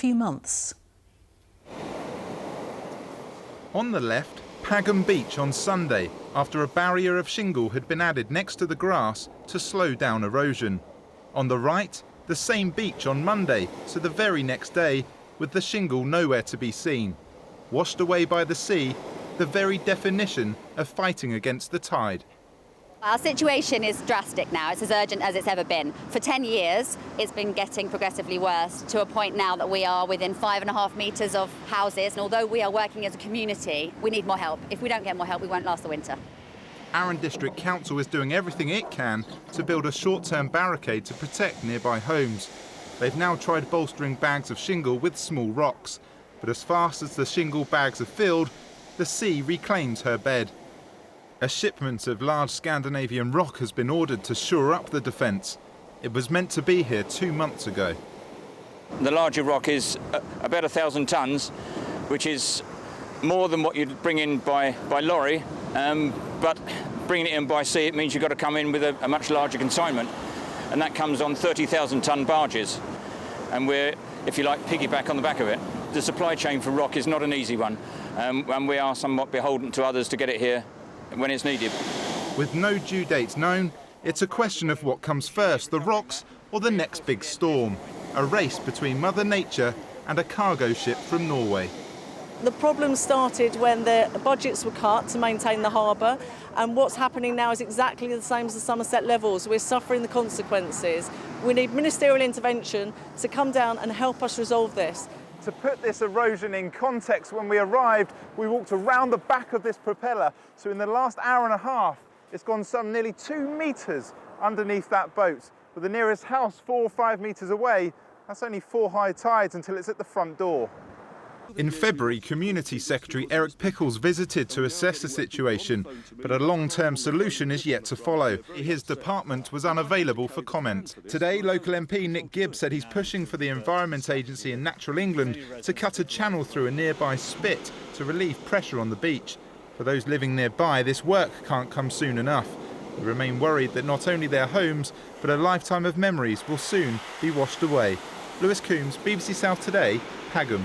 few months. On the left, Pagham Beach on Sunday, after a barrier of shingle had been added next to the grass to slow down erosion. On the right, the same beach on Monday, so the very next day, with the shingle nowhere to be seen. Washed away by the sea, the very definition of fighting against the tide. Our situation is drastic now. It's as urgent as it's ever been. For 10 years, it's been getting progressively worse, to a point now that we are within 5.5 metres of houses. And although we are working as a community, we need more help. If we don't get more help, we won't last the winter. Arran District Council is doing everything it can to build a short-term barricade to protect nearby homes. They've now tried bolstering bags of shingle with small rocks. But as fast as the shingle bags are filled, the sea reclaims her bed. A shipment of large Scandinavian rock has been ordered to shore up the defence. It was meant to be here 2 months ago. The larger rock is about 1,000 tonnes, which is more than what you'd bring in by lorry, but bringing it in by sea, it means you've got to come in with a much larger consignment, and that comes on 30,000 tonne barges, and we're, if you like, piggyback on the back of it. The supply chain for rock is not an easy one, and we are somewhat beholden to others to get it here when it's needed. With no due dates known, it's a question of what comes first, the rocks or the next big storm. A race between Mother Nature and a cargo ship from Norway. The problem started when the budgets were cut to maintain the harbour, and what's happening now is exactly the same as the Somerset Levels. We're suffering the consequences. We need ministerial intervention to come down and help us resolve this. To put this erosion in context, when we arrived, we walked around the back of this propeller. So in the last hour and a half, it's gone some nearly 2 metres underneath that boat. But the nearest house, 4 or 5 metres away, that's only 4 high tides until it's at the front door. In February, Community Secretary Eric Pickles visited to assess the situation, but a long-term solution is yet to follow. His department was unavailable for comment. Today, local MP Nick Gibb said he's pushing for the Environment Agency and Natural England to cut a channel through a nearby spit to relieve pressure on the beach. For those living nearby, this work can't come soon enough. They remain worried that not only their homes, but a lifetime of memories will soon be washed away. Lewis Coombs, BBC South Today, Pagham.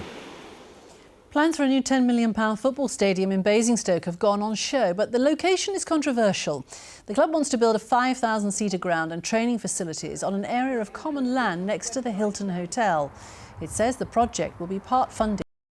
Plans for a new £10 million football stadium in Basingstoke have gone on show, but the location is controversial. The club wants to build a 5,000-seater ground and training facilities on an area of common land next to the Hilton Hotel. It says the project will be part funded